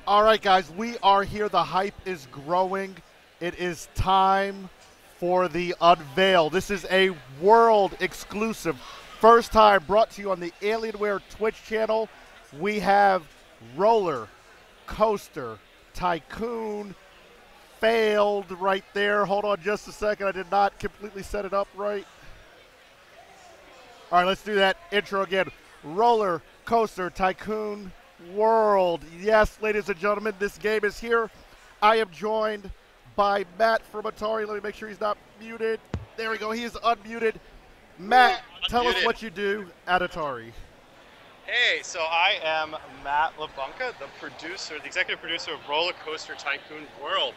All right, guys, we are here. The hype is growing. It is time for the unveil. This is a world exclusive. First time brought to you on the Alienware Twitch channel. We have Roller Coaster Tycoon. Failed right there. Hold on just a second. I did not completely set it up right. All right, let's do that intro again. Roller Coaster Tycoon World. Yes, ladies and gentlemen, this game is here. I am joined by Matt from Atari. Let me make sure he's not muted. There we go. He is unmuted. Matt, tell us what you do at Atari. Hey, so I am Matt LaBunca, the executive producer of Roller Coaster Tycoon World.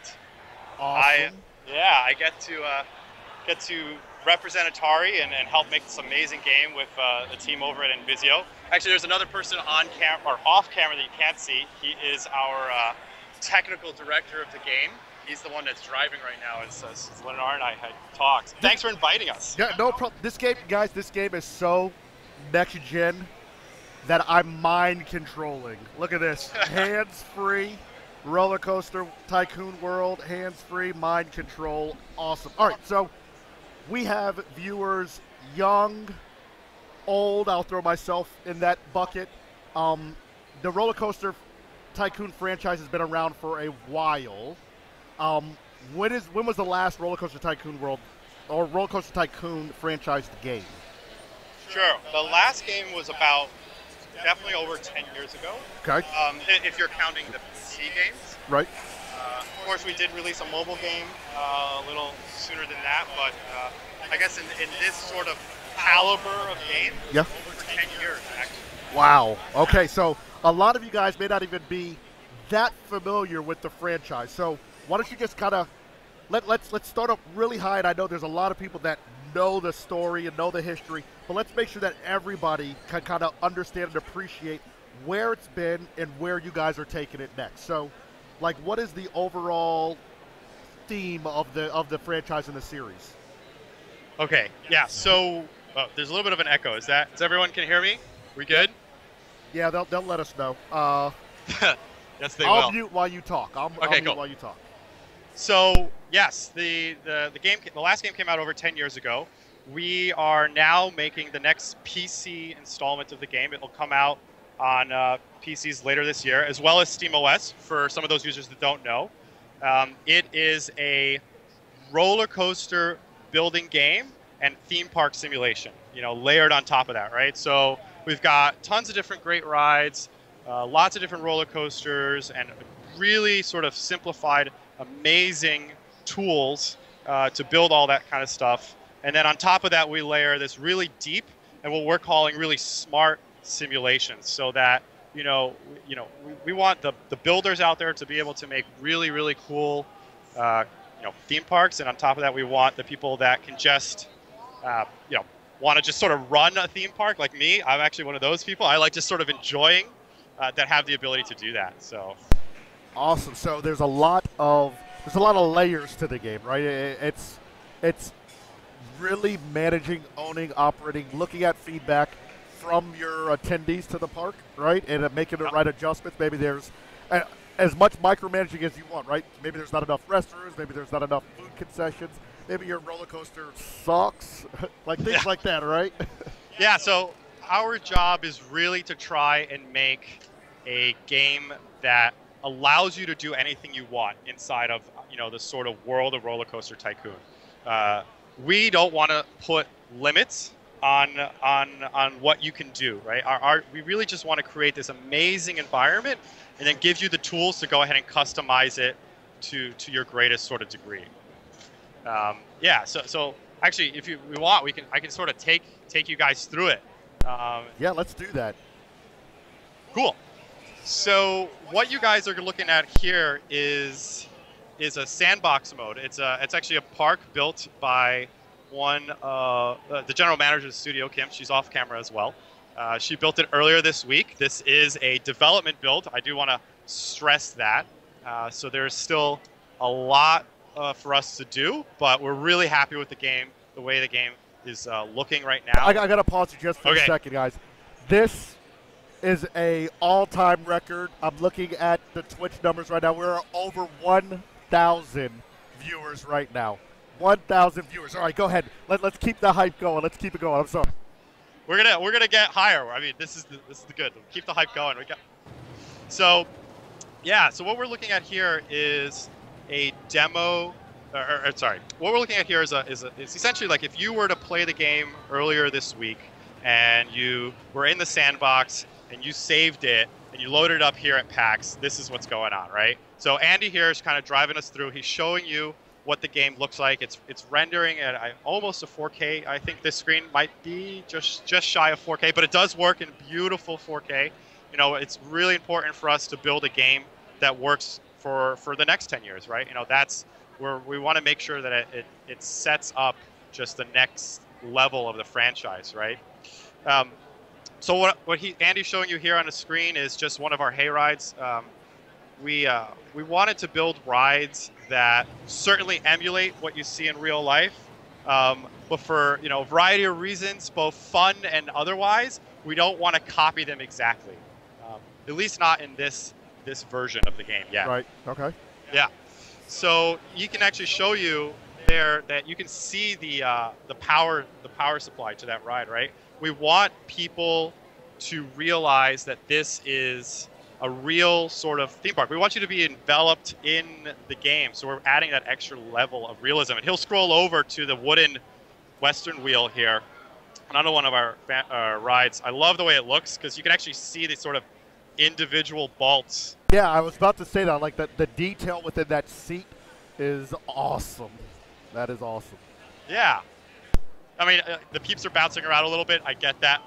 Awesome. I get to represent Atari and help make this amazing game with the team over at Invisio. Actually, there's another person on camera or off camera that you can't see. He is our technical director of the game. He's the one that's driving right now as Lennar and I had talks. Thanks for inviting us. Yeah, no problem. This game, guys, this game is so next gen that I'm mind controlling. Look at this. Hands-free. Roller Coaster Tycoon World, hands-free, mind control, awesome. All right, so we have viewers young, old, I'll throw myself in that bucket. The Roller Coaster Tycoon franchise has been around for a while. When was the last Roller Coaster Tycoon World or Roller Coaster Tycoon franchised game? Sure, the last game was about definitely over 10 years ago. Okay. If you're counting the PC games. Right. Of course, we did release a mobile game a little sooner than that, but I guess in this sort of caliber of game, yeah, over 10 years, actually. Wow. Okay, so a lot of you guys may not even be that familiar with the franchise. So why don't you just kind of let's start up really high, and I know there's a lot of people that know the story and know the history, but let's make sure that everybody can kind of understand and appreciate where it's been and where you guys are taking it next. So, like, what is the overall theme of the franchise and the series? Okay, yeah, so there's a little bit of an echo. Is everyone can hear me? We good? Yeah, they'll let us know. Yes, they will. I'll mute while you talk. I'll mute cool. while you talk. So yes, the last game came out over 10 years ago. We are now making the next PC installment of the game. It will come out on PCs later this year, as well as SteamOS for some of those users that don't know. It is a roller coaster building game and theme park simulation, layered on top of that, right? So we've got tons of different great rides, lots of different roller coasters, and really sort of simplified, amazing tools to build all that kind of stuff. And then on top of that, we layer this really deep and what we're calling really smart simulations, so that we want the builders out there to be able to make really, really cool theme parks. And on top of that, we want the people that can just want to just sort of run a theme park like me. I'm actually one of those people. I like just sort of enjoying that have the ability to do that. So awesome. So there's a lot of layers to the game, right? It's really managing, owning, operating, looking at feedback from your attendees to the park, right? And making the right adjustments. Maybe there's as much micromanaging as you want, right? Maybe there's not enough restrooms. Maybe there's not enough food concessions. Maybe your roller coaster sucks, like things like that, right? Yeah, so our job is really to try and make a game that allows you to do anything you want inside of the sort of world of Roller Coaster Tycoon. We don't want to put limits on what you can do, right? We really just want to create this amazing environment and then give you the tools to go ahead and customize it to your greatest sort of degree. So actually, if we want, I can sort of take you guys through it. Yeah, let's do that. Cool. So what you guys are looking at here is a sandbox mode. It's actually a park built by the general manager of the studio, Kim. She's off camera as well. She built it earlier this week. This is a development build. I do want to stress that. So there's still a lot for us to do, but we're really happy with the game, the way the game is looking right now. I got to pause you just for a second, guys. This is a all-time record. I'm looking at the Twitch numbers right now. We're over 1,000 viewers right now. 1,000 viewers. All right, go ahead. Let's keep the hype going. Let's keep it going. I'm sorry. We're gonna get higher. I mean, this is the good. Keep the hype going. So, yeah. So what we're looking at here is a demo. Sorry. What we're looking at here is it's essentially like if you were to play the game earlier this week and you were in the sandbox and you saved it and you loaded it up here at PAX. This is what's going on, right? So Andy here is kind of driving us through. He's showing you what the game looks like. It's rendering at almost a 4K. I think this screen might be just shy of 4K, but it does work in beautiful 4K. You know, it's really important for us to build a game that works for the next 10 years, right? You know, that's where we want to make sure that it sets up just the next level of the franchise, right? So what Andy's showing you here on the screen is just one of our hay rides. We wanted to build rides that certainly emulate what you see in real life, but for a variety of reasons, both fun and otherwise, we don't want to copy them exactly. At least not in this version of the game yet. Right. Okay. Yeah. So he can actually show you there that you can see the power supply to that ride, right? We want people to realize that this is a real sort of theme park. We want you to be enveloped in the game, so we're adding that extra level of realism. And he'll scroll over to the wooden Western wheel here, another one of our rides. I love the way it looks because you can actually see the sort of individual bolts. Yeah, I was about to say that. Like the detail within that seat is awesome. That is awesome. Yeah. I mean, the peeps are bouncing around a little bit. I get that.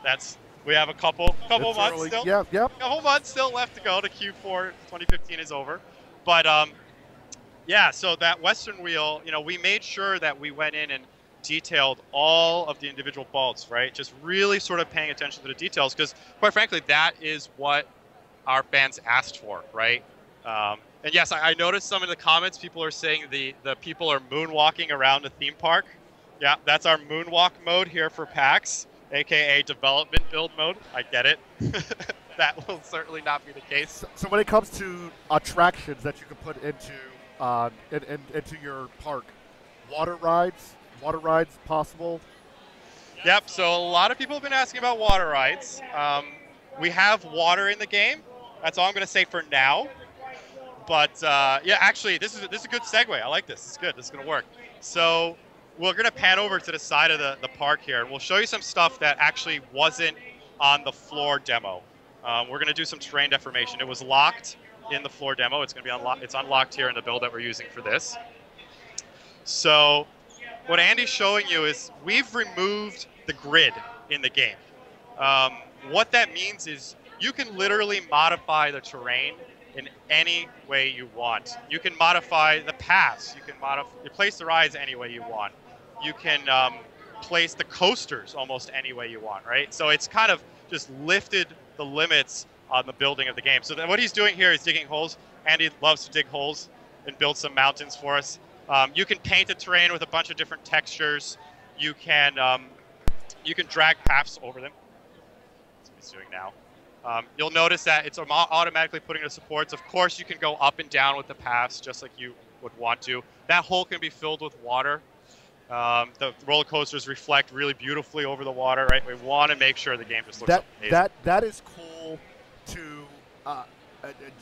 We have a couple months early. still. Yeah, yep. Couple months still left to go. The Q4 2015 is over. But yeah, so that Western wheel, we made sure that we went in and detailed all of the individual bolts, right? Just really sort of paying attention to the details because, quite frankly, that is what our fans asked for, right? And yes, I noticed some of the comments. People are saying the people are moonwalking around the theme park. Yeah, that's our moonwalk mode here for PAX, aka development build mode. I get it. That will certainly not be the case. So when it comes to attractions that you can put into your park, water rides possible? Yep. So a lot of people have been asking about water rides. We have water in the game. That's all I'm going to say for now. But yeah, actually, this is a good segue. I like this. It's good. This is going to work. So we're going to pan over to the side of the park here, and we'll show you some stuff that actually wasn't on the floor demo. We're going to do some terrain deformation. It was locked in the floor demo. It's going to be unlocked. It's unlocked here in the build that we're using for this. So what Andy's showing you is we've removed the grid in the game. What that means is you can literally modify the terrain in any way you want. You can modify the paths. You can place the rides any way you want. You can place the coasters almost any way you want, right? So it's kind of just lifted the limits on the building of the game. So then what he's doing here is digging holes. Andy loves to dig holes and build some mountains for us. You can paint the terrain with a bunch of different textures. You can drag paths over them. That's what he's doing now. You'll notice that it's automatically putting the supports. Of course, you can go up and down with the paths just like you would want to. That hole can be filled with water. The roller coasters reflect really beautifully over the water, right? We want to make sure the game just looks amazing. That is cool to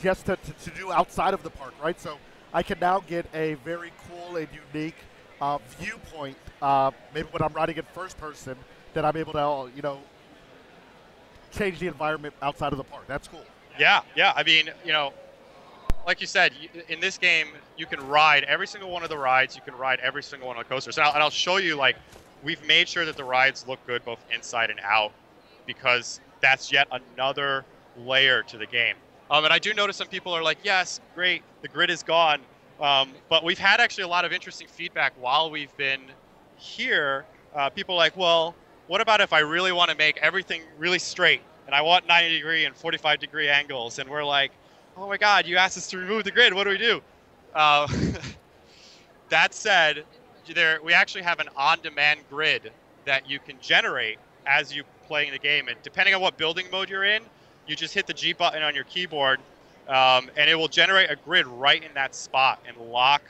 just to do outside of the park, right? So I can now get a very cool and unique viewpoint. Maybe when I'm riding in first person, that I'm able to change the environment outside of the park. That's cool. Yeah. I mean, like you said, in this game, you can ride every single one of the rides. You can ride every single one of the coasters. And I'll show you, we've made sure that the rides look good both inside and out because that's yet another layer to the game. And I do notice some people are like, yes, great, the grid is gone. But we've had actually a lot of interesting feedback while we've been here. People are like, well, what about if I really want to make everything really straight and I want 90-degree and 45-degree angles? And we're like, oh my God, you asked us to remove the grid. What do we do? That said, we actually have an on-demand grid that you can generate as you playing the game. And depending on what building mode you're in, you just hit the G button on your keyboard, and it will generate a grid right in that spot and lock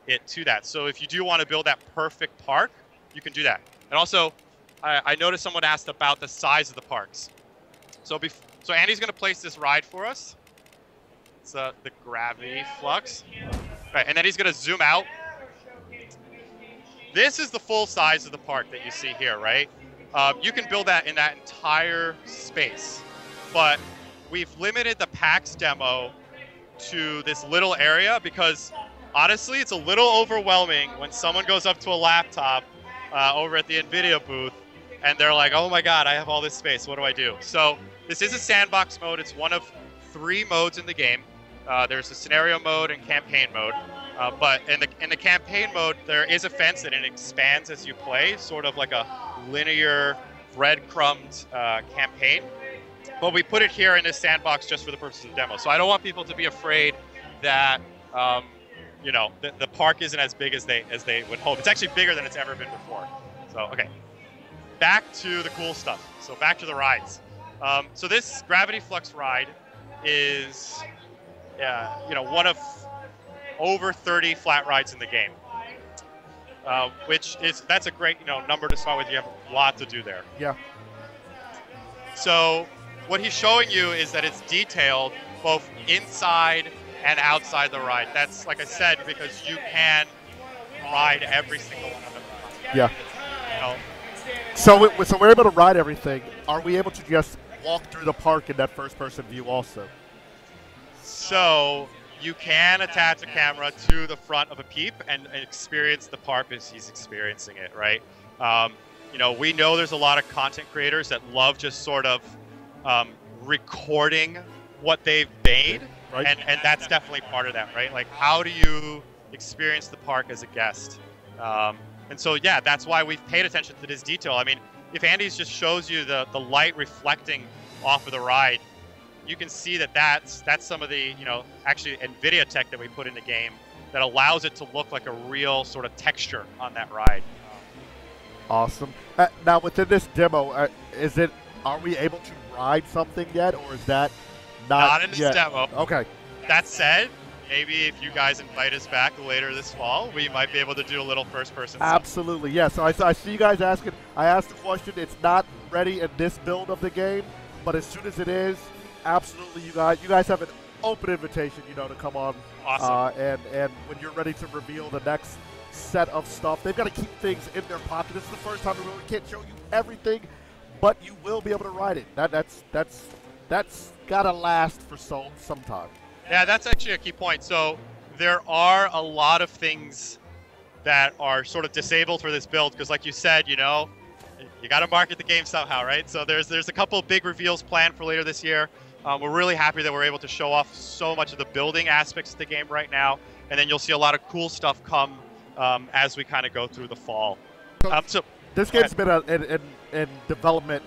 it to that. So if you do want to build that perfect park, you can do that. And also, I noticed someone asked about the size of the parks. So Andy's going to place this ride for us. It's the gravity flux. Right, and then he's going to zoom out. This is the full size of the park that you see here, right? You can build that in that entire space. But we've limited the PAX demo to this little area because, honestly, it's a little overwhelming when someone goes up to a laptop over at the NVIDIA booth and they're like, oh my God, I have all this space. What do I do? So this is a sandbox mode. It's one of 3 modes in the game. There's a scenario mode and campaign mode. But in the campaign mode, there is a fence and it expands as you play, sort of like a linear breadcrumbed campaign. But we put it here in this sandbox just for the purposes of demo. So I don't want people to be afraid that you know, the park isn't as big as they would hope. It's actually bigger than it's ever been before. So okay, back to the cool stuff. So back to the rides. So this Gravity Flux ride is you know, one of over 30 flat rides in the game, that's a great, you know, number to start with. You have a lot to do there. Yeah. So what he's showing you is that it's detailed both inside and outside the ride. That's, like I said, because you can ride every single one of them. Yeah. You know? So we're able to ride everything. Are we able to just walk through the park in that first-person view also? So you can attach a camera to the front of a Peep and experience the park as he's experiencing it, right? You know, we know there's a lot of content creators that love just sort of recording what they've made, right. and that's definitely part of that, right? Like, how do you experience the park as a guest? And so, yeah, that's why we've paid attention to this detail. I mean, if Andy's just shows you the light reflecting off of the ride, you can see that that's some of the, you know, actually NVIDIA tech that we put in the game that allows it to look like a real sort of texture on that ride. Awesome. Now, within this demo, are we able to ride something yet, or is that not in this yet? demo. Okay. That said, maybe if you guys invite us back later this fall, we might be able to do a little first-person stuff. Absolutely, yes. So I see you guys asking. I asked the question. It's not ready in this build of the game, but as soon as it is, absolutely, you guys have an open invitation, you know, to come on. Awesome. And when you're ready to reveal the next set of stuff, they've got to keep things in their pocket. This is the first time we really can't show you everything, but you will be able to ride it. That's gotta last for some time. Yeah, that's actually a key point. So there are a lot of things that are sort of disabled for this build because, like you said, you know, you got to market the game somehow, right? So there's a couple of big reveals planned for later this year. We're really happy that we're able to show off so much of the building aspects of the game right now, and then you'll see a lot of cool stuff come as we kind of go through the fall. So this game's been in development.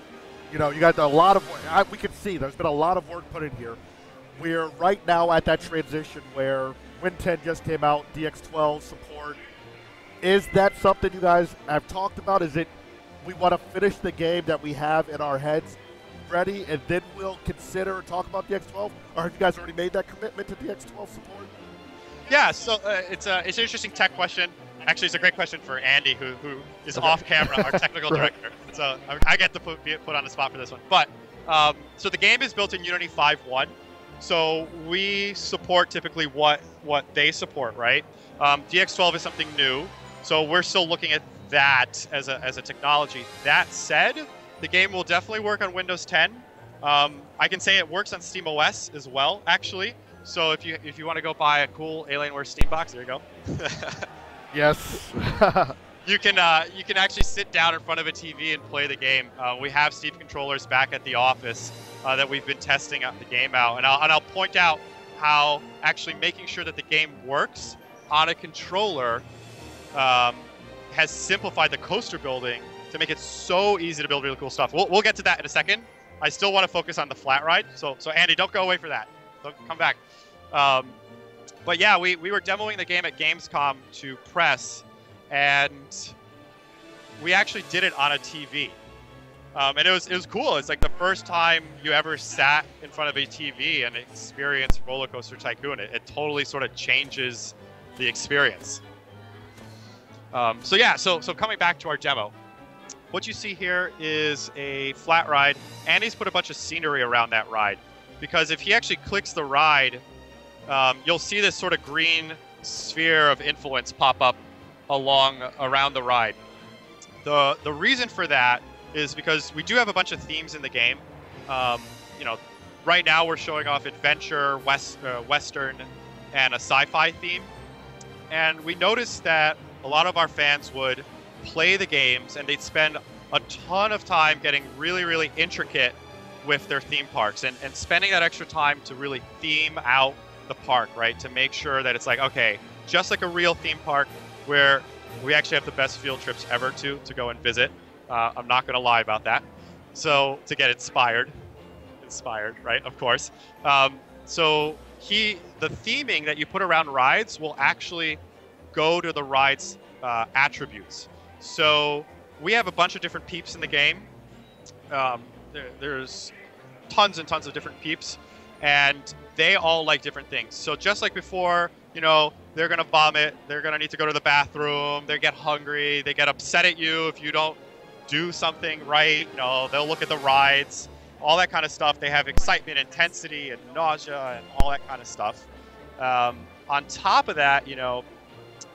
You know, you got a lot of work. We can see there's been a lot of work put in here. We're right now at that transition where Win 10 just came out, DX12 support. Is that something you guys have talked about? Is it we want to finish the game that we have in our heads ready, and then we'll consider and talk about DX12? Or have you guys already made that commitment to DX12 support? Yeah, so it's an interesting tech question. Actually, it's a great question for Andy, who is off camera, our technical director. So I get to put on the spot for this one. But so the game is built in Unity 5.1. So we support typically what they support, right? DX12 is something new, so we're still looking at that as a technology. That said, the game will definitely work on Windows 10. I can say it works on SteamOS as well, actually. So if you want to go buy a cool Alienware Steam box, there you go. Yes. You can actually sit down in front of a TV and play the game. We have Steam controllers back at the office that we've been testing out the game out, and I'll point out how actually making sure that the game works on a controller has simplified the coaster building to make it so easy to build really cool stuff. We'll get to that in a second. I still want to focus on the flat ride, so Andy, don't go away for that. Don't come back. But yeah, we were demoing the game at Gamescom to press, and we actually did it on a TV. And it was cool. It's like the first time you ever sat in front of a TV and experienced Roller Coaster Tycoon. It totally sort of changes the experience. So yeah, so coming back to our demo, what you see here is a flat ride. Andy's put a bunch of scenery around that ride, because if he actually clicks the ride, you'll see this sort of green sphere of influence pop up around the ride. The reason for that is because we do have a bunch of themes in the game. Right now we're showing off adventure, western, and a sci-fi theme. And we noticed that a lot of our fans would play the games and they'd spend a ton of time getting really, really intricate with their theme parks and spending that extra time to really theme out the park, right? To make sure that it's like, okay, just like a real theme park where we actually have the best field trips ever to go and visit. I'm not going to lie about that. So to get inspired, right? Of course. The theming that you put around rides will actually go to the ride's attributes. So we have a bunch of different peeps in the game. There's tons and tons of different peeps, and they all like different things. So just like before, they're going to vomit, they're going to need to go to the bathroom, they get hungry, they get upset at you if you don't do something right, they'll look at the rides, all that kind of stuff. They have excitement, intensity, and nausea, and all that kind of stuff. On top of that,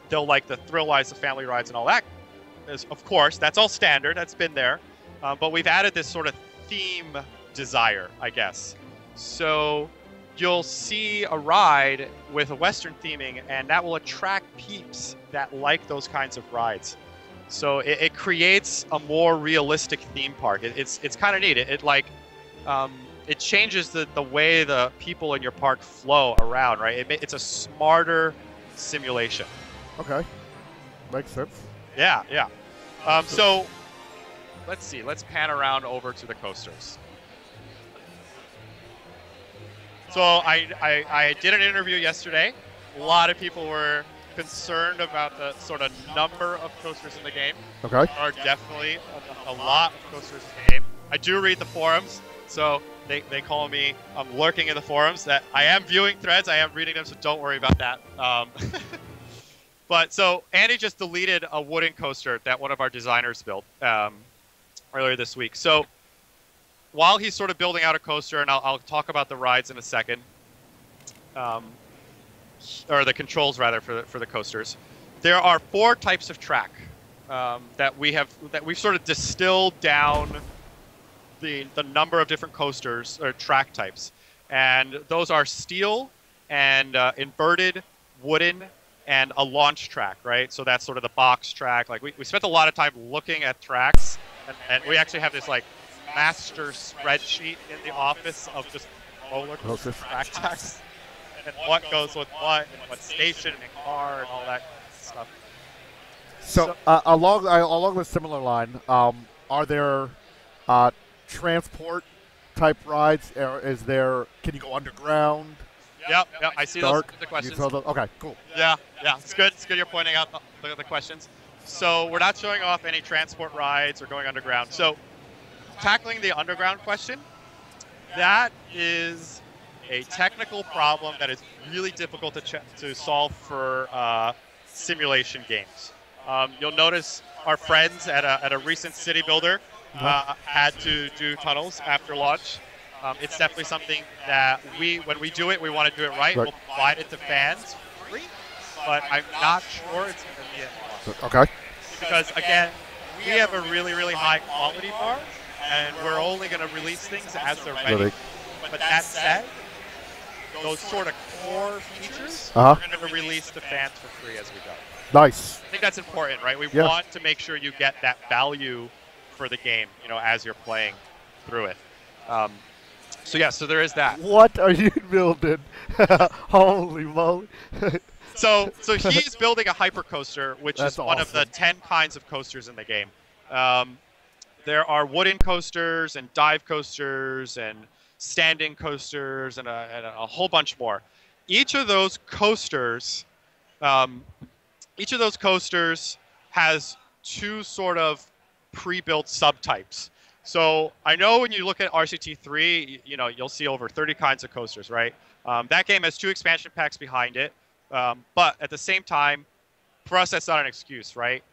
they'll like the thrill rides, the family rides, and all that. Of course, that's all standard, that's been there. But we've added this sort of theme desire, I guess. So you'll see a ride with a Western theming, and that will attract peeps that like those kinds of rides. So it creates a more realistic theme park. It's kind of neat. It changes the way the people in your park flow around, right? It's a smarter simulation. Okay, makes sense. Yeah. So let's see. Let's pan around over to the coasters. So I did an interview yesterday. A lot of people were concerned about the sort of number of coasters in the game. Okay. There are definitely a lot of coasters in the game. I do read the forums, so they call me lurking in the forums. That I am viewing threads, I am reading them, so don't worry about that. But so Andy just deleted a wooden coaster that one of our designers built earlier this week. So while he's sort of building out a coaster, and I'll talk about the rides in a second, or the controls rather for the coasters, there are 4 types of track that we've sort of distilled down the number of different coasters or track types, and those are steel and inverted, wooden, and a launch track, right? So that's sort of the box track. Like we spent a lot of time looking at tracks, and we actually have this like master spreadsheet in the office of just roller coaster track tracks and what goes with what and what station and car and all that stuff. So along the similar line, are there transport type rides? Can you go underground? Yep. I see those the questions. Okay, cool. Yeah. It's good you're pointing out the questions. So we're not showing off any transport rides or going underground. So tackling the underground question, that is a technical problem that is really difficult to solve for simulation games. You'll notice our friends at a recent city builder had to do tunnels after launch. It's definitely something that when we do it, we want to do it right. We'll provide it to fans free, but I'm not sure it's going to be a cost. Okay. Because again, we have a really, really high quality bar, and we're only going to release things as they're ready. But that said, those sort of core features, we're going to release to fans for free as we go. Nice. I think that's important, right? We want to make sure you get that value for the game, as you're playing through it. So there is that. What are you building? Holy moly. So he's building a hypercoaster, which is one of the 10 kinds of coasters in the game. There are wooden coasters and dive coasters and standing coasters and a whole bunch more. Each of those coasters has 2 sort of pre-built subtypes. So I know when you look at RCT3, you know, you'll see over 30 kinds of coasters, right? That game has 2 expansion packs behind it. But at the same time, for us, that's not an excuse, right?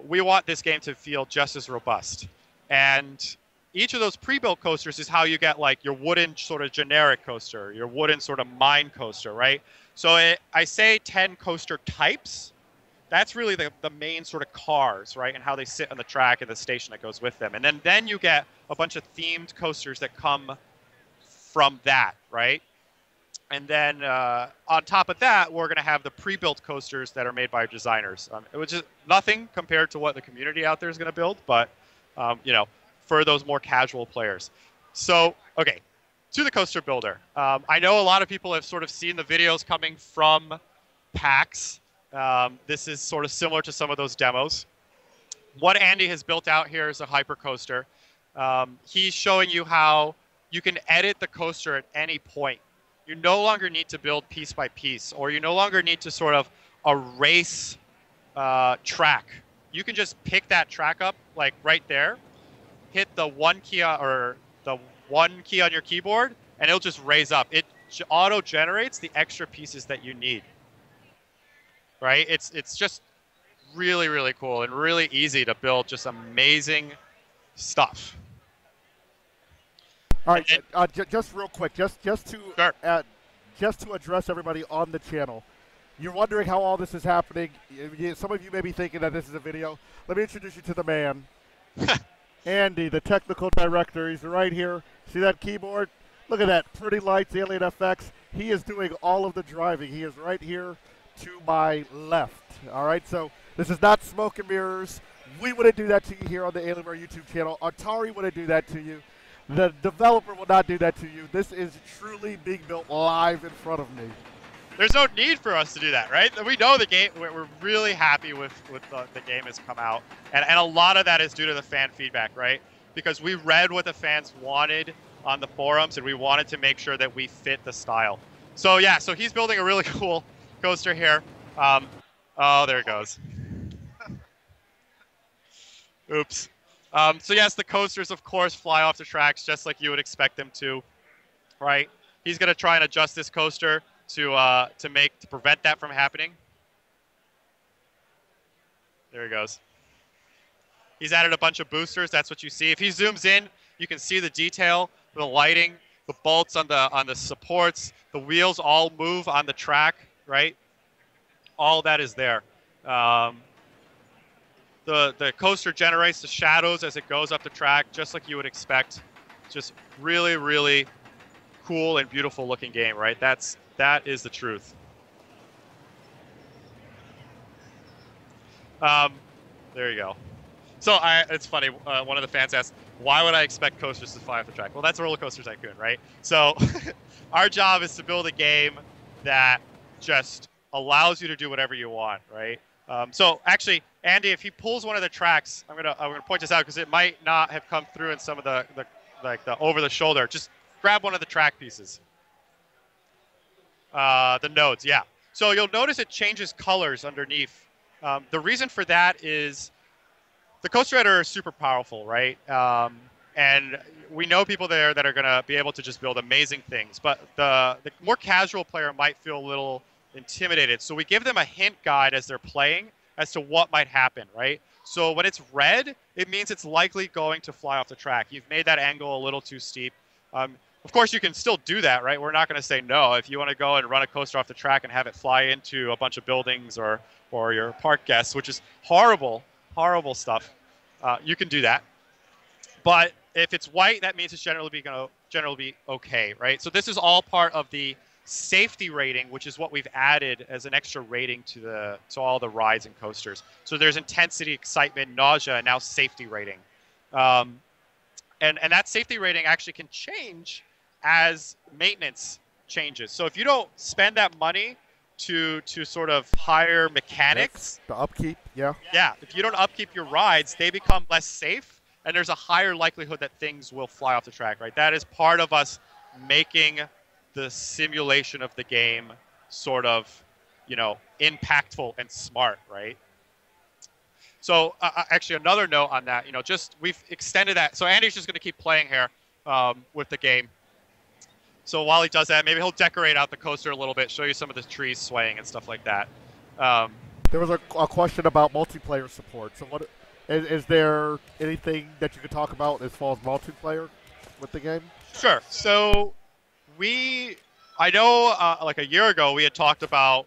We want this game to feel just as robust. And each of those pre-built coasters is how you get like your wooden sort of generic coaster, your wooden sort of mine coaster, right? So I say 10 coaster types. That's really the main sort of cars, right? And how they sit on the track and the station that goes with them. And then you get a bunch of themed coasters that come from that, right? And then on top of that, we're going to have the pre-built coasters that are made by designers, which is nothing compared to what the community out there is going to build, but you know, for those more casual players. So, okay, to the coaster builder. I know a lot of people have sort of seen the videos coming from PAX. This is sort of similar to some of those demos. What Andy has built out here is a hyper coaster. He's showing you how you can edit the coaster at any point. You no longer need to build piece by piece, or you no longer need to sort of erase track. You can just pick that track up, like right there, hit the one key or the one key on your keyboard, and it'll just raise up. It auto generates the extra pieces that you need. Right? It's just really, really cool and really easy to build just amazing stuff. All right, just real quick, just to Sure. just to address everybody on the channel. You're wondering how all this is happening. Some of you may be thinking that this is a video. Let me introduce you to the man, Andy, the technical director. He's right here. See that keyboard? Look at that. Pretty lights, alien effects. He is doing all of the driving. He is right here to my left. All right, so this is not smoke and mirrors. We wouldn't do that to you here on the Alienware YouTube channel. Atari wouldn't do that to you. The developer will not do that to you. This is truly being built live in front of me. There's no need for us to do that, right? We know the game. We're really happy with the game has come out, and a lot of that is due to the fan feedback, right? Because we read what the fans wanted on the forums, and we wanted to make sure that we fit the style. So yeah, so he's building a really cool coaster here. Oh, there it goes. Oops. So yes, the coasters, of course, fly off the tracks just like you would expect them to, right? He's going to try and adjust this coaster to prevent that from happening. There he goes. He's added a bunch of boosters. That's what you see. If he zooms in, you can see the detail, the lighting, the bolts on the supports, the wheels all move on the track, right? All that is there. The coaster generates the shadows as it goes up the track, just like you would expect. Just really, really cool and beautiful looking game, right? That is the truth. There you go. So it's funny. One of the fans asked, "Why would I expect coasters to fly off the track?" Well, that's Roller Coaster Tycoon, right? So our job is to build a game that just allows you to do whatever you want, right? So actually, Andy, if he pulls one of the tracks, I'm gonna point this out because it might not have come through in some of the over the shoulder. Just grab one of the track pieces. The nodes, yeah. So you'll notice it changes colors underneath. The reason for that is the coaster editor is super powerful, right? And we know people there that are going to be able to just build amazing things. But the more casual player might feel a little intimidated. So we give them a hint guide as they're playing as to what might happen, right? So when it's red, it means it's likely going to fly off the track. You've made that angle a little too steep. Of course, you can still do that, right? We're not going to say no. If you want to go and run a coaster off the track and have it fly into a bunch of buildings or your park guests, which is horrible, horrible stuff, you can do that. But if it's white, that means it's generally be okay, right? So this is all part of the safety rating, which is what we've added as an extra rating to all the rides and coasters. So there's intensity, excitement, nausea, and now safety rating. And that safety rating actually can change as maintenance changes. So if you don't spend that money to sort of hire mechanics, the upkeep, yeah. Yeah, if you don't upkeep your rides, they become less safe, and there's a higher likelihood that things will fly off the track, right? That is part of us making the simulation of the game sort of, impactful and smart, right? So actually, another note on that, just we've extended that. So Andy's just going to keep playing here with the game. So while he does that, maybe he'll decorate out the coaster a little bit, show you some of the trees swaying and stuff like that. There was a question about multiplayer support. So what is there anything that you could talk about as far as multiplayer with the game? Sure. So I know like a year ago we had talked about.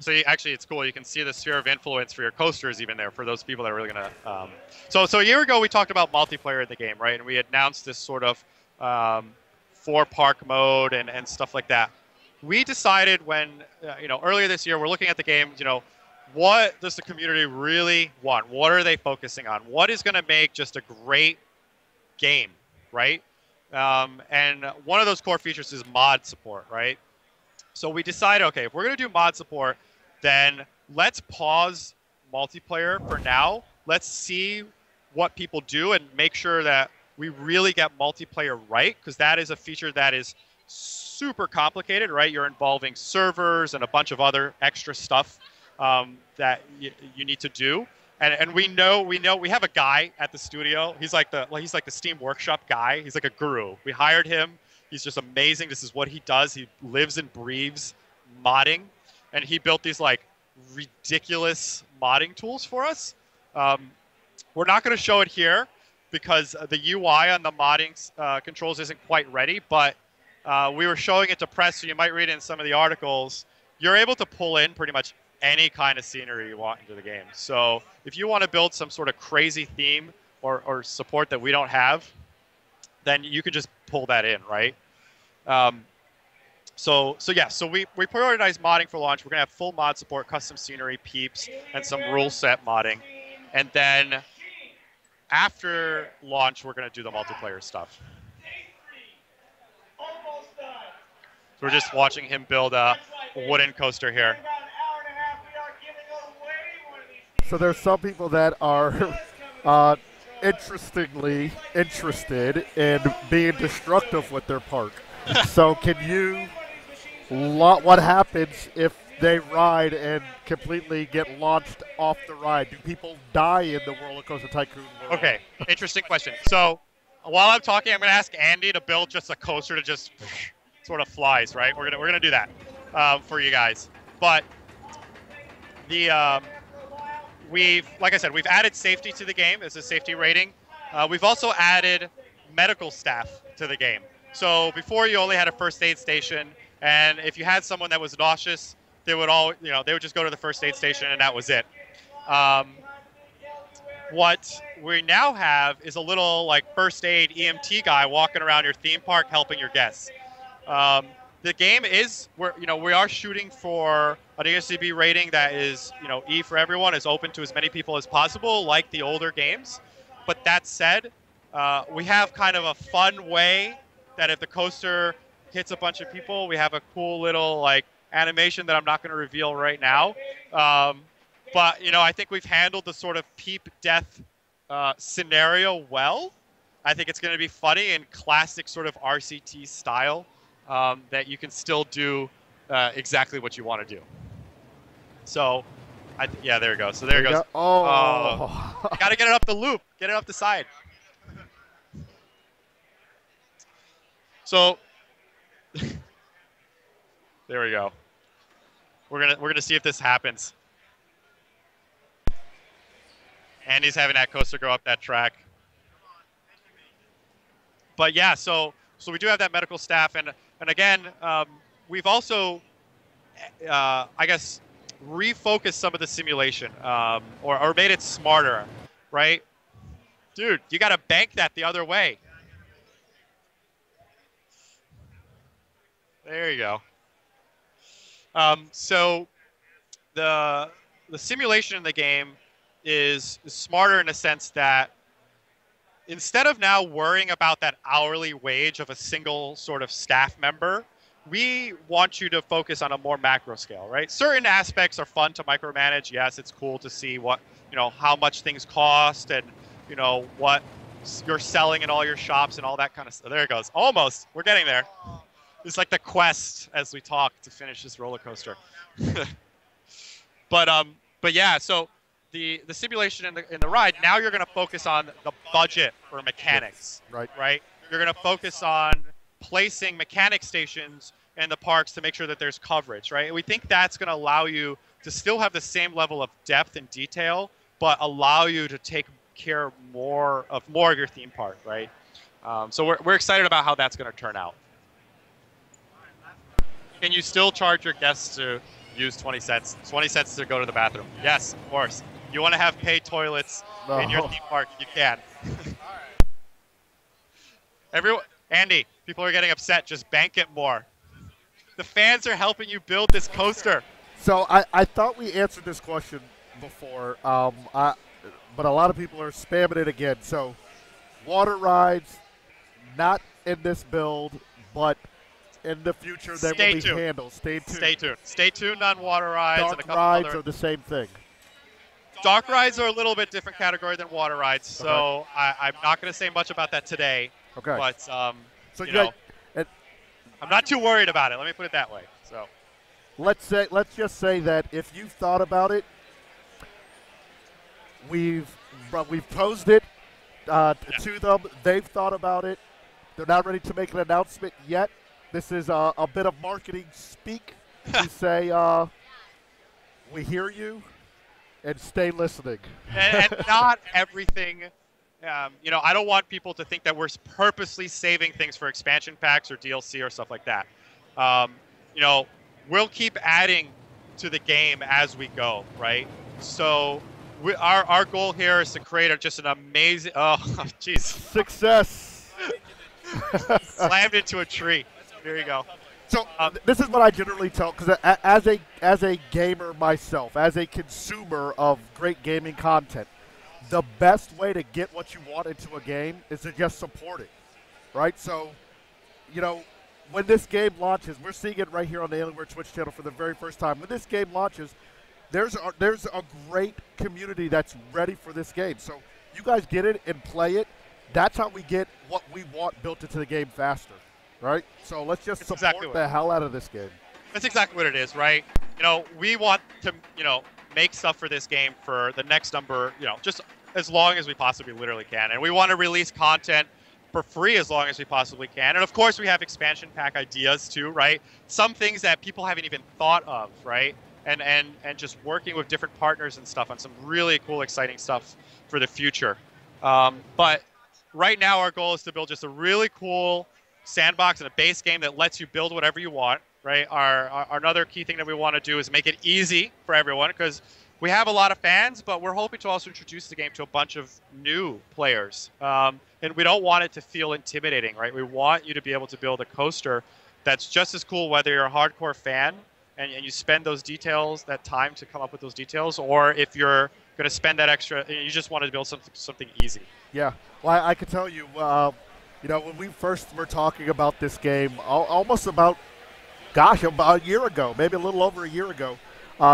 So actually, it's cool. You can see the sphere of influence for your coasters even there for those people that are really gonna. So a year ago we talked about multiplayer in the game, right? And we announced this sort of 4-park mode and stuff like that. We decided when earlier this year we're looking at the game. What does the community really want? What are they focusing on? What is going to make just a great game, right? And one of those core features is mod support, right? So we decided, okay, if we're going to do mod support, then let's pause multiplayer for now. Let's see what people do and make sure that we really get multiplayer right, because that is a feature that is super complicated, right? You're involving servers and a bunch of other extra stuff that you need to do. And we know we have a guy at the studio. He's like the Steam Workshop guy. He's like a guru. We hired him. He's just amazing. This is what he does. He lives and breathes modding, and he built these like ridiculous modding tools for us. We're not going to show it here because the UI on the modding controls isn't quite ready, but we were showing it to press, so you might read it in some of the articles. You're able to pull in pretty much any kind of scenery you want into the game. So if you want to build some sort of crazy theme or support that we don't have, then you can just pull that in, right? So we prioritize modding for launch. We're going to have full mod support, custom scenery, peeps, and some rule set modding. And then after launch, we're going to do the multiplayer stuff. So we're just watching him build a wooden coaster here. So there's some people that are interestingly interested in being destructive with their park. So can you, what happens if they ride and completely get launched off the ride? Do people die in the Roller Coaster Tycoon world? Okay, interesting question. So while I'm talking, I'm going to ask Andy to build just a coaster to just sort of flies, right? We're gonna do that for you guys. But the like I said, we've added safety to the game as a safety rating. We've also added medical staff to the game. So before you only had a first aid station, and if you had someone that was nauseous, they would just go to the first aid station and that was it. What we now have is a little like first aid EMT guy walking around your theme park helping your guests. The game is we are shooting for an ESCB rating that is E for everyone, is open to as many people as possible, like the older games. But that said, we have kind of a fun way that if the coaster hits a bunch of people, we have a cool little like animation that I'm not going to reveal right now. But I think we've handled the sort of peep death scenario well. I think it's going to be funny in classic sort of RCT style. That you can still do exactly what you want to do. So, yeah, there you go. So there it goes. Oh. You got to get it up the loop. Get it up the side. So, there we go. We're gonna see if this happens. Andy's having that coaster go up that track. But yeah, so we do have that medical staff, and again, we've also, I guess, refocused some of the simulation, or made it smarter, right? Dude, you got to bank that the other way. There you go. So the simulation in the game is smarter in a sense that instead of now worrying about that hourly wage of a single sort of staff member, we want you to focus on a more macro scale, right? Certain aspects are fun to micromanage. Yes, it's cool to see what, how much things cost and, what you're selling in all your shops and all that kind of stuff. There it goes. Almost. We're getting there. It's like the quest as we talk to finish this roller coaster. But yeah, so the simulation in the ride. Now you're going to focus on the budget for mechanics, Right. right? You're going to focus on placing mechanic stations in the parks to make sure that there's coverage, right? And we think that's going to allow you to still have the same level of depth and detail, but allow you to take care more of your theme park, right? So we're excited about how that's going to turn out. Can you still charge your guests to use 20 cents? 20 cents to go to the bathroom. Yes, of course. You want to have paid toilets in your theme park, you can. Andy, people are getting upset. Just bank it more. The fans are helping you build this coaster. So I thought we answered this question before, but a lot of people are spamming it again. So water rides, not in this build, but in the future they will be handled. Stay tuned. Stay tuned. Stay tuned on water rides. Dark and a couple rides other... are the same thing. Dark rides are a little bit different category than water rides, so I'm not going to say much about that today. Okay. But so you know, I'm not too worried about it. Let me put it that way. So let's just say that if you've thought about it, we've posed it to them. They've thought about it. They're not ready to make an announcement yet. This is a bit of marketing speak to say we hear you and stay listening. and not everything. You know, I don't want people to think that we're purposely saving things for expansion packs or DLC or stuff like that. You know, we'll keep adding to the game as we go, right? So our goal here is to create just an amazing, jeez. Success. Slammed into a tree. Here you go. So this is what I generally tell, because as a gamer myself, as a consumer of great gaming content, the best way to get what you want into a game is to just support it, right? So, you know, when this game launches, we're seeing it right here on the Alienware Twitch channel for the very first time. When this game launches, there's a great community that's ready for this game. So you guys get it and play it. That's how we get what we want built into the game faster, right? So let's just support the hell out of this game. That's exactly what it is, right? You know, we want to, you know, make stuff for this game for the next number, you know, just as long as we possibly literally can. And we want to release content for free as long as we possibly can. And of course, we have expansion pack ideas too, right? Some things that people haven't even thought of, right? And just working with different partners and stuff on some really cool, exciting stuff for the future. But right now, our goal is to build just a really cool sandbox and a base game that lets you build whatever you want, right? Our another key thing that we want to do is make it easy for everyone, because we have a lot of fans, but we're hoping to also introduce the game to a bunch of new players. And we don't want it to feel intimidating, right? We want you to be able to build a coaster that's just as cool whether you're a hardcore fan and you spend those details, that time to come up with those details, or if you're going to spend that extra, you just want to build something easy. Yeah, well, I can tell you, you know, when we first were talking about this game, almost about a year ago, maybe a little over a year ago,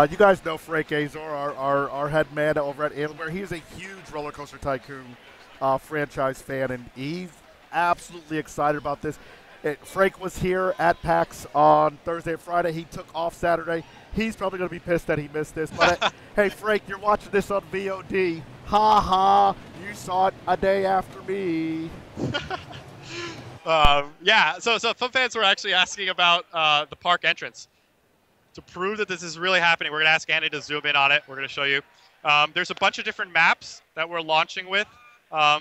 you guys know Frank Azor, our head man over at Alienware. He's a huge Roller Coaster Tycoon franchise fan, and he's absolutely excited about this. Frank was here at PAX on Thursday and Friday. He took off Saturday. He's probably going to be pissed that he missed this. But hey, Frank, you're watching this on VOD. Ha ha, you saw it a day after me. Yeah, so some fans were actually asking about the park entrance. To prove that this is really happening, we're going to ask Andy to zoom in on it. We're going to show you. There's a bunch of different maps that we're launching with.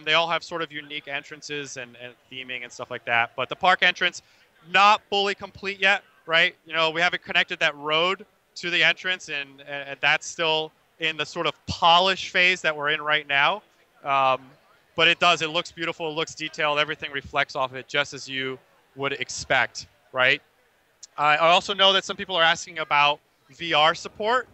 They all have sort of unique entrances and theming and stuff like that. But the park entrance, not fully complete yet, right? You know, we haven't connected that road to the entrance, and that's still in the sort of polish phase that we're in right now. But it looks beautiful, it looks detailed, everything reflects off of it just as you would expect, right? I also know that some people are asking about VR support.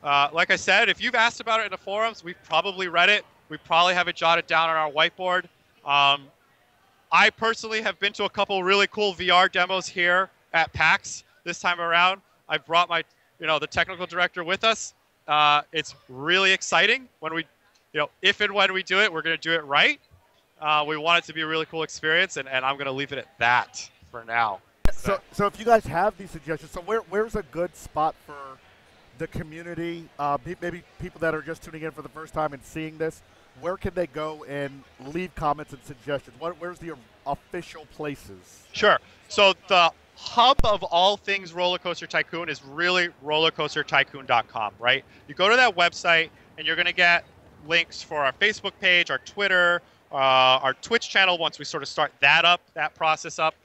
Like I said, if you've asked about it in the forums, we've probably read it. We probably have it jotted down on our whiteboard. I personally have been to a couple really cool VR demos here at PAX this time around. I brought my, the technical director with us. It's really exciting when we, if and when we do it, we're going to do it right. We want it to be a really cool experience, and I'm going to leave it at that for now. So if you guys have these suggestions, so where's a good spot for the community, maybe people that are just tuning in for the first time and seeing this, where can they go and leave comments and suggestions? Where's the official places? Sure. So the hub of all things Roller Coaster Tycoon is really rollercoastertycoon.com, right? You go to that website and you're going to get links for our Facebook page, our Twitter, our Twitch channel once we sort of start that process up.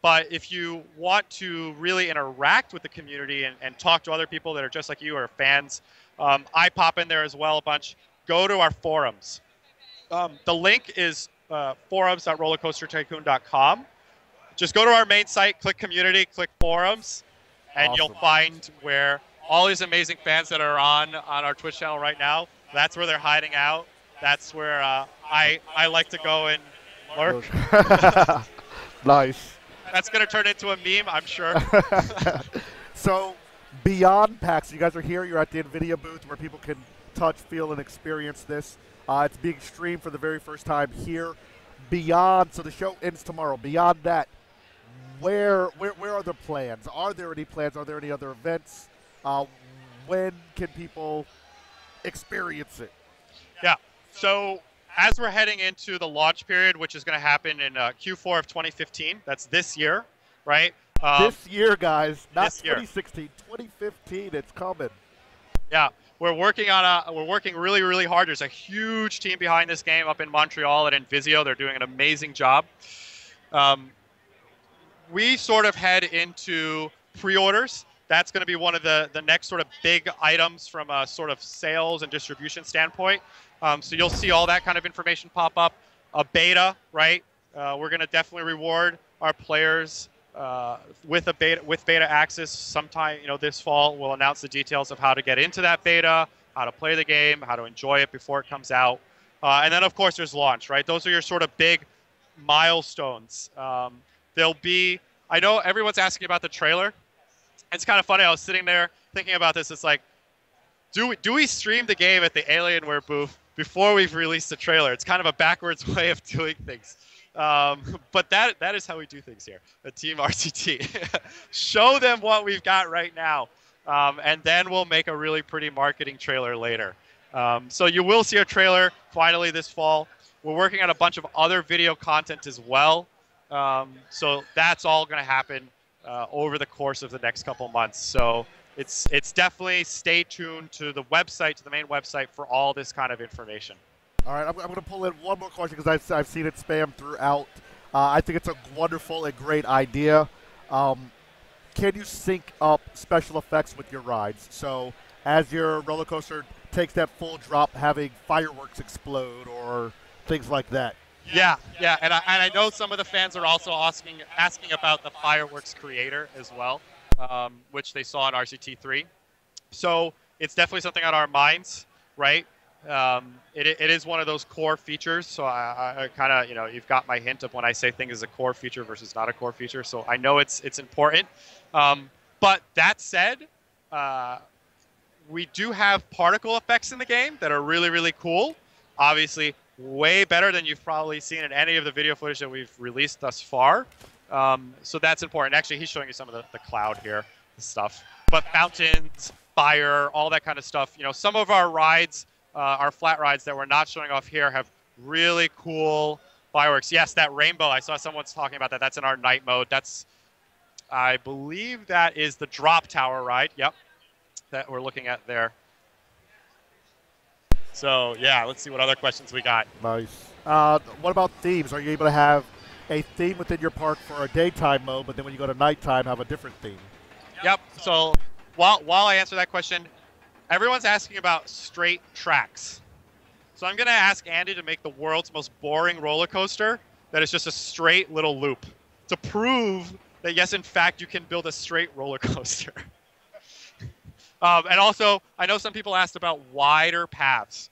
But if you want to really interact with the community and talk to other people that are just like you or fans, I pop in there as well a bunch. Go to our forums. The link is forums.rollercoastertycoon.com. Just go to our main site, click community, click forums, and Awesome. you'll find where all these amazing fans that are on our Twitch channel right now, that's where they're hiding out. That's where I like to go and lurk. Nice. That's going to turn into a meme, I'm sure. So, beyond PAX, you guys are here. You're at the NVIDIA booth where people can touch, feel, and experience this. It's being streamed for the very first time here. Beyond, so the show ends tomorrow. Beyond that, where are the plans? Are there any plans? Are there any other events? When can people experience it? Yeah. So as we're heading into the launch period, which is going to happen in Q4 of 2015, that's this year, right? This year, guys, not this year. 2016, 2015. It's coming. Yeah, we're working really, really hard. There's a huge team behind this game up in Montreal at Invisio. They're doing an amazing job. We sort of head into pre-orders. That's going to be one of the next sort of big items from a sort of sales and distribution standpoint. So you'll see all that kind of information pop up. A beta, right? We're going to definitely reward our players with beta access sometime, this fall. We'll announce the details of how to get into that beta, how to play the game, how to enjoy it before it comes out. And then, of course, there's launch, right? Those are your sort of big milestones. There'll be, I know everyone's asking about the trailer. It's kind of funny. I was sitting there thinking about this. It's like, do we stream the game at the Alienware booth before we've released the trailer? It's kind of a backwards way of doing things. But that is how we do things here at Team RCT. Show them what we've got right now, and then we'll make a really pretty marketing trailer later. So you will see a trailer finally this fall. We're working on a bunch of other video content as well. So that's all going to happen over the course of the next couple months. So it's definitely stay tuned to the website, to the main website for all this kind of information. All right, I'm going to pull in one more question because I've seen it spammed throughout. I think it's a wonderful and great idea. Can you sync up special effects with your rides? So as your roller coaster takes that full drop, having fireworks explode or things like that. Yeah, and I know some of the fans are also asking about the fireworks creator as well, which they saw in RCT3. So it's definitely something on our minds, right? It is one of those core features. So I kind of, you've got my hint of when I say things is a core feature versus not a core feature. So I know it's important. But that said, we do have particle effects in the game that are really, really cool. Obviously, way better than you've probably seen in any of the video footage that we've released thus far. So that's important. Actually, he's showing you some of the cloud here, the stuff. But fountains, fire, all that kind of stuff. Some of our rides, our flat rides that we're not showing off here have really cool fireworks. Yes, that rainbow, I saw someone's talking about that. That's in our night mode. I believe that is the drop tower ride. Yep, that we're looking at there. So, yeah, let's see what other questions we got. Nice. What about themes? Are you able to have a theme within your park for a daytime mode, but then when you go to nighttime, have a different theme? Yep. So while I answer that question, everyone's asking about straight tracks. So I'm going to ask Andy to make the world's most boring roller coaster that is just a straight little loop to prove that, yes, in fact, you can build a straight roller coaster. And also, I know some people asked about wider paths.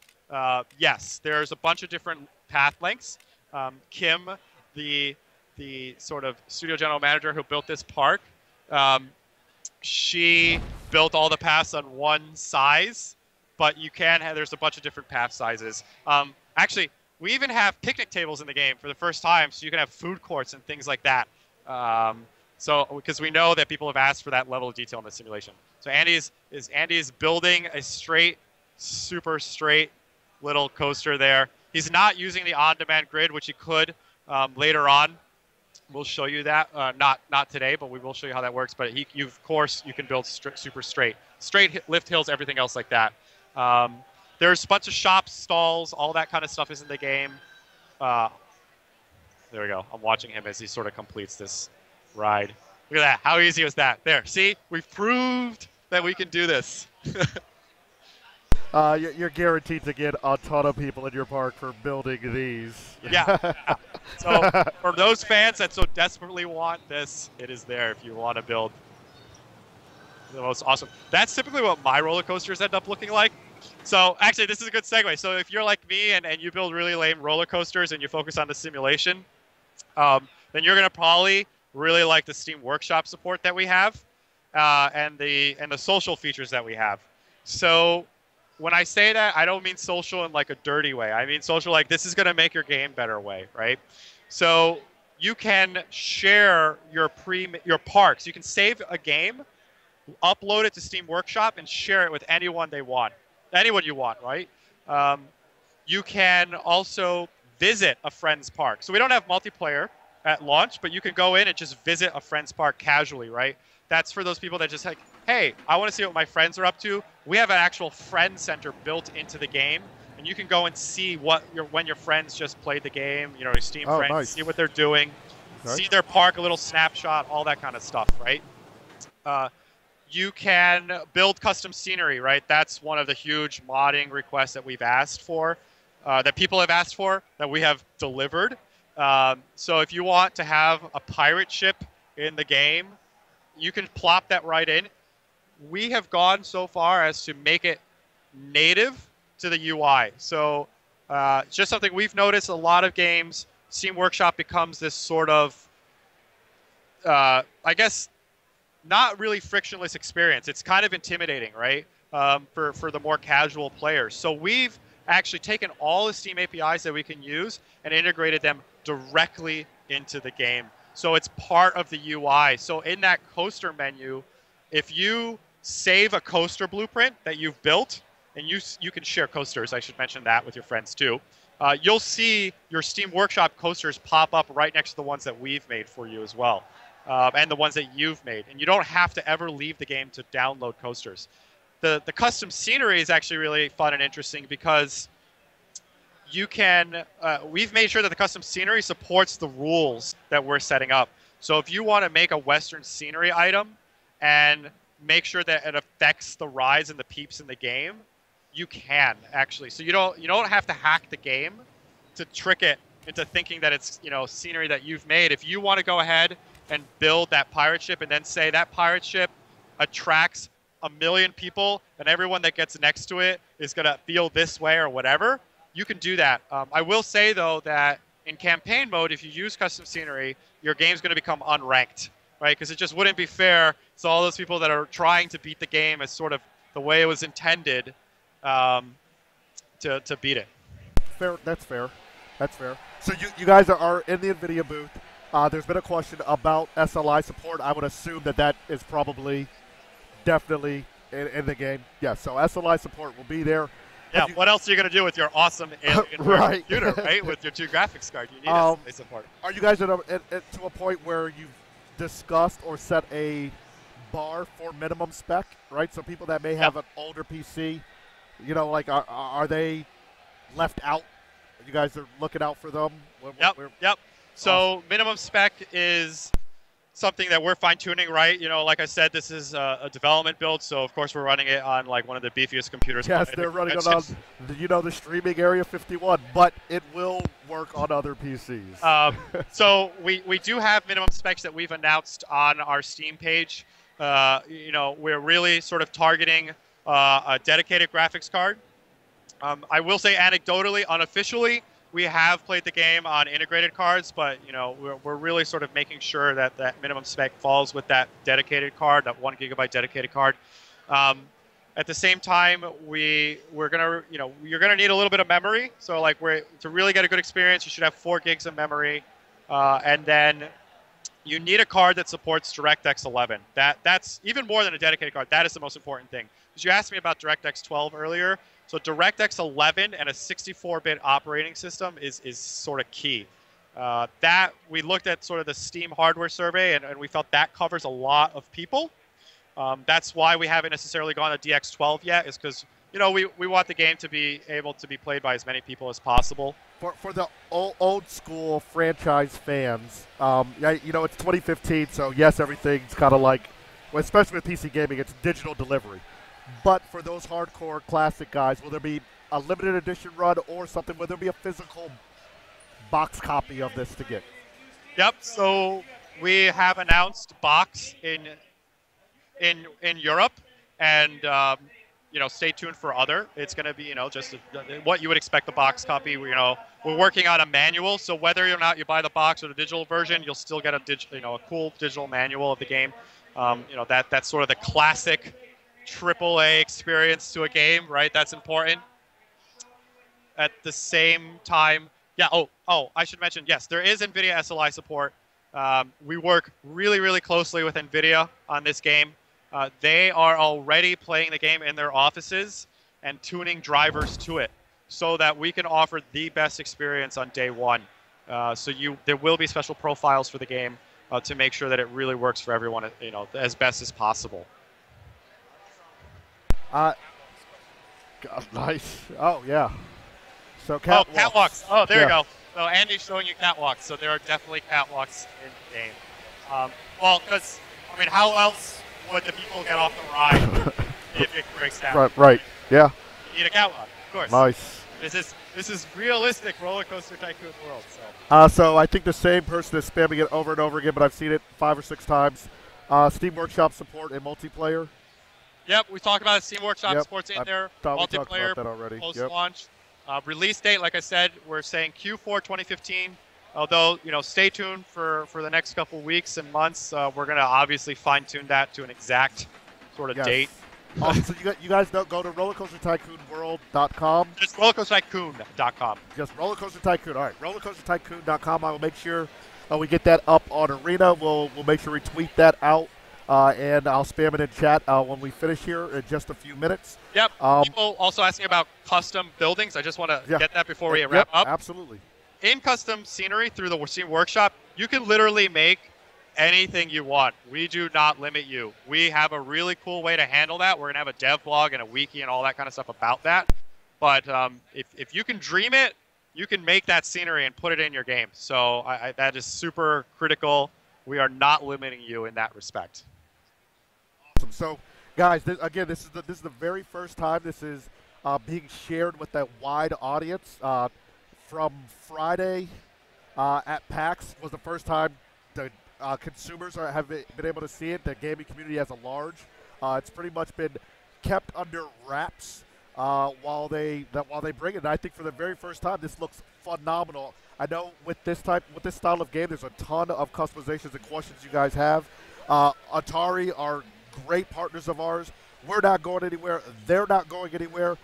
Yes, there's a bunch of different path lengths. Kim, the sort of studio general manager who built this park, she built all the paths on one size, but there's a bunch of different path sizes. Actually, we even have picnic tables in the game for the first time, so you can have food courts and things like that. So because we know that people have asked for that level of detail in the simulation. So Andy is building a straight, super straight little coaster there. He's not using the on-demand grid, which he could later on. We'll show you that. Not today, but we will show you how that works. But of course, you can build super straight lift hills, everything else like that. There's a bunch of shops, stalls, all that kind of stuff is in the game. There we go. I'm watching him as he sort of completes this ride. Look at that. How easy was that? There. See? We've proved that we can do this. You're guaranteed to get a ton of people in your park for building these. Yeah. So for those fans that so desperately want this, it is there if you want to build the most awesome. That's typically what my roller coasters end up looking like. So actually, this is a good segue. So if you're like me and you build really lame roller coasters and you focus on the simulation, then you're going to probably really like the Steam Workshop support that we have and the social features that we have. So when I say that, I don't mean social in like a dirty way. I mean social like this is going to make your game better way, right? So you can share your parks. You can save a game, upload it to Steam Workshop, and share it with anyone you want, right? You can also visit a friend's park. So we don't have multiplayer at launch, but you can go in and just visit a friend's park casually, right? That's for those people that just like, hey, I want to see what my friends are up to. We have an actual friend center built into the game, and you can go and see when your friends just played the game, your Steam friends, nice. See what they're doing, see their park, a little snapshot, all that kind of stuff, right? You can build custom scenery, right? That's one of the huge modding requests that we've asked for, that people have asked for, that we have delivered. So if you want to have a pirate ship in the game, you can plop that right in. We have gone so far as to make it native to the UI. So it's just something we've noticed a lot of games, Steam Workshop becomes this sort of, I guess, not really frictionless experience. It's kind of intimidating, right, for the more casual players. So we've actually taken all the Steam APIs that we can use and integrated them directly into the game. So it's part of the UI. So in that coaster menu, if you save a coaster blueprint that you've built, and you can share coasters, I should mention that with your friends too, you'll see your Steam Workshop coasters pop up right next to the ones that we've made for you as well, and the ones that you've made. And you don't have to ever leave the game to download coasters. The custom scenery is actually really fun and interesting because you can, we've made sure that the custom scenery supports the rules that we're setting up. So if you want to make a Western scenery item and make sure that it affects the rides and the peeps in the game, you can actually. So you don't have to hack the game to trick it into thinking that it's scenery that you've made. If you want to go ahead and build that pirate ship and then say that pirate ship attracts 1 million people and everyone that gets next to it is going to feel this way or whatever, you can do that. I will say, though, that in campaign mode, if you use custom scenery, your game's going to become unranked, right? Because it just wouldn't be fair to all those people that are trying to beat the game as sort of the way it was intended to beat it. Fair. That's fair. That's fair. So you guys are in the NVIDIA booth. There's been a question about SLI support. I would assume that is probably definitely in the game. Yeah, so SLI support will be there. Yeah, what else are you going to do with your awesome alien right. computer, right? With your 2 graphics cards, you need SLI support. Are you guys to a point where you've discussed or set a bar for minimum spec, right? So people that may have an older PC, like are they left out? You guys are looking out for them? Yep. So minimum spec is something that we're fine-tuning, right? Like I said, this is a development build, so of course we're running it on like one of the beefiest computers. Yes, they're running it on the streaming Area 51, but it will work on other PCs. So we do have minimum specs that we've announced on our Steam page. We're really sort of targeting a dedicated graphics card. I will say anecdotally, unofficially, we have played the game on integrated cards, but we're really sort of making sure that that minimum spec falls with that dedicated card, that 1 GB dedicated card. At the same time, we're gonna you're gonna need a little bit of memory. So like to really get a good experience, you should have 4 gigs of memory, and then you need a card that supports DirectX 11. That's even more than a dedicated card. That is the most important thing. Because you asked me about DirectX 12 earlier. So DirectX 11 and a 64-bit operating system is sort of key. That we looked at sort of the Steam hardware survey, and we felt that covers a lot of people. That's why we haven't necessarily gone to DX12 yet, is because we want the game to be able to be played by as many people as possible. For the old school franchise fans, yeah, it's 2015, so yes, everything's kind of like, well, especially with PC gaming, it's digital delivery. But for those hardcore classic guys, will there be a limited edition run or something? Will there be a physical box copy of this to get? Yep. So we have announced box in Europe, and stay tuned for other. It's going to be just what you would expect the box copy. We're working on a manual, so whether or not you buy the box or the digital version, you'll still get a cool digital manual of the game. That's sort of the classic AAA experience to a game, right? That's important. At the same time, yeah. Oh, I should mention, yes, there is NVIDIA SLI support. We work really, really closely with NVIDIA on this game. They are already playing the game in their offices and tuning drivers to it so that we can offer the best experience on day one. There will be special profiles for the game to make sure that it really works for everyone, as best as possible. Nice. Oh, yeah. So catwalks. Oh, catwalks. Oh, there you go. So Andy's showing you catwalks. So there are definitely catwalks in the game. Well, because, how else would the people get off the ride if it breaks down? Right. Yeah. You need a catwalk, of course. Nice. This is realistic Roller Coaster Tycoon world. So I think the same person is spamming it over and over again, but I've seen it 5 or 6 times. Steam Workshop support and multiplayer. Yep, we talked about it. Steam Workshop supports in there. Multiplayer, post-launch. Release date, like I said, we're saying Q4 2015. Although, stay tuned for the next couple weeks and months. We're going to obviously fine-tune that to an exact sort of date. So you guys don't go to rollercoastertycoonworld.com. Just rollercoastertycoon.com. Just Rollercoaster Tycoon. All right, rollercoastertycoon.com. I will make sure we get that up on Arena. We'll make sure we tweet that out, and I'll spam it in chat when we finish here in just a few minutes. Yep. People also asking about custom buildings. I just want to get that before we wrap up. Absolutely. In custom scenery through the Steam Workshop, you can literally make anything you want. We do not limit you. We have a really cool way to handle that. We're going to have a dev blog and a wiki and all that kind of stuff about that. But if you can dream it, you can make that scenery and put it in your game. So that is super critical. We are not limiting you in that respect. Awesome. So, guys, this is the very first time this is being shared with a wide audience. From Friday at PAX was the first time the consumers have been able to see it. The gaming community as a large, it's pretty much been kept under wraps while they bring it. And I think for the very first time, this looks phenomenal. I know with this style of game, there's a ton of customizations and questions you guys have. Atari are great partners of ours. We're not going anywhere. They're not going anywhere.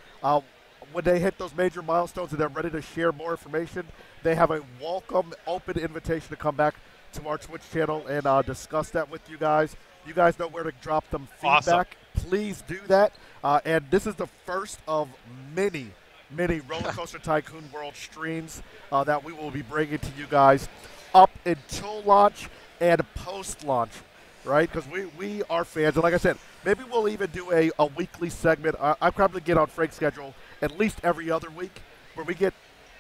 When they hit those major milestones and they're ready to share more information, they have a welcome, open invitation to come back to our Twitch channel and discuss that with you guys. You guys know where to drop them feedback. Awesome. Please do that. And this is the first of many Roller Coaster Tycoon World streams that we will be bringing to you guys up until launch and post-launch, right? Because we are fans. And like I said, maybe we'll even do a weekly segment. I'll probably get on Frank's schedule at least every other week where we get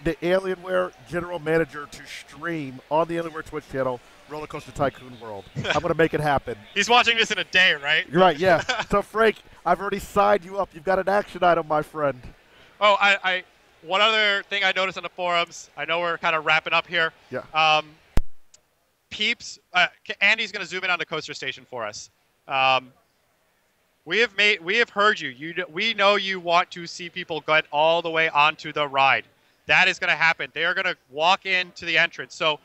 the Alienware general manager to stream on the Alienware Twitch channel, Roller Coaster Tycoon World. I'm going to make it happen. He's watching this in a day, right? You're right, yeah. So, Frank, I've already signed you up. You've got an action item, my friend. Oh, one other thing I noticed on the forums, I know we're kind of wrapping up here. Yeah. Peeps, Andy's going to zoom in on the coaster station for us. We have heard you. We know you want to see people get all the way onto the ride. That is going to happen. They are going to walk into the entrance. So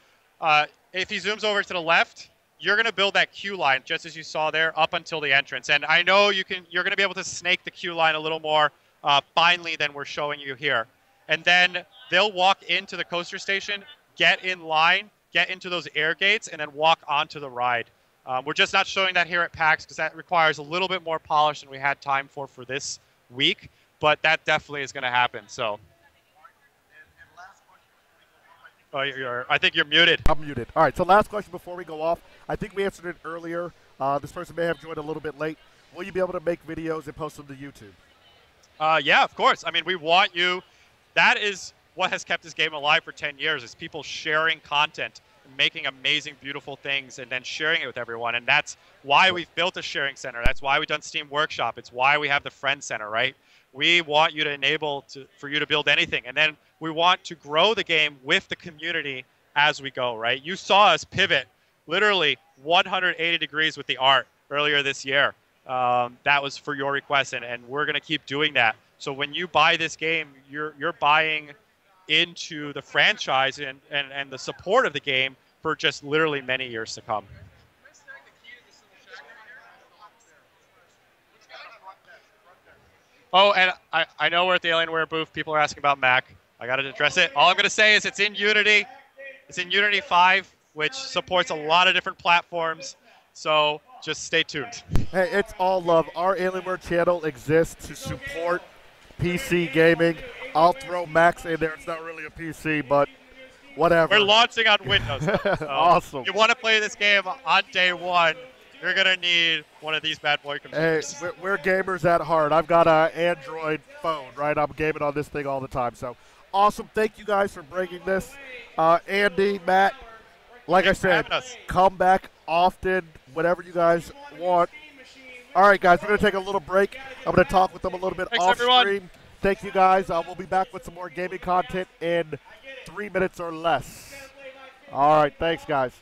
if he zooms over to the left, you're going to build that queue line, just as you saw there, up until the entrance. And I know you're going to be able to snake the queue line a little more finely than we're showing you here. And then they'll walk into the coaster station, get in line, get into those air gates, and then walk onto the ride. We're just not showing that here at PAX because that requires a little bit more polish than we had time for this week, but that definitely is going to happen. So, I think you're muted. I'm muted. All right, so last question before we go off. I think we answered it earlier. This person may have joined a little bit late. Will you be able to make videos and post them to YouTube? Yeah, of course. I mean, we want you. That is what has kept this game alive for 10 years is people sharing content, making amazing, beautiful things, and then sharing it with everyone. And that's why we've built a sharing center. That's why we've done Steam Workshop. It's why we have the Friend Center, right? We want you to enable for you to build anything. And then we want to grow the game with the community as we go, right? You saw us pivot literally 180 degrees with the art earlier this year. That was for your request, and we're going to keep doing that. So when you buy this game, you're buying into the franchise and the support of the game for just literally many years to come. Oh, and I know we're at the Alienware booth. People are asking about Mac. I got to address it. All I'm going to say is it's in Unity. It's in Unity 5, which supports a lot of different platforms. So just stay tuned. Hey, it's all love. Our Alienware channel exists to support PC gaming. I'll throw Max in there. It's not really a PC, but whatever. We're launching on Windows. So awesome. If you want to play this game on day one, you're going to need one of these bad boy computers. Hey, we're gamers at heart. I've got an Android phone, right? I'm gaming on this thing all the time. So awesome. Thank you guys for bringing this. Andy, Matt, like I said, come back often, whatever you guys want. All right, guys, we're going to take a little break. I'm going to talk with them a little bit off stream. Thank you, guys. We'll be back with some more gaming content in 3 minutes or less. All right, thanks, guys.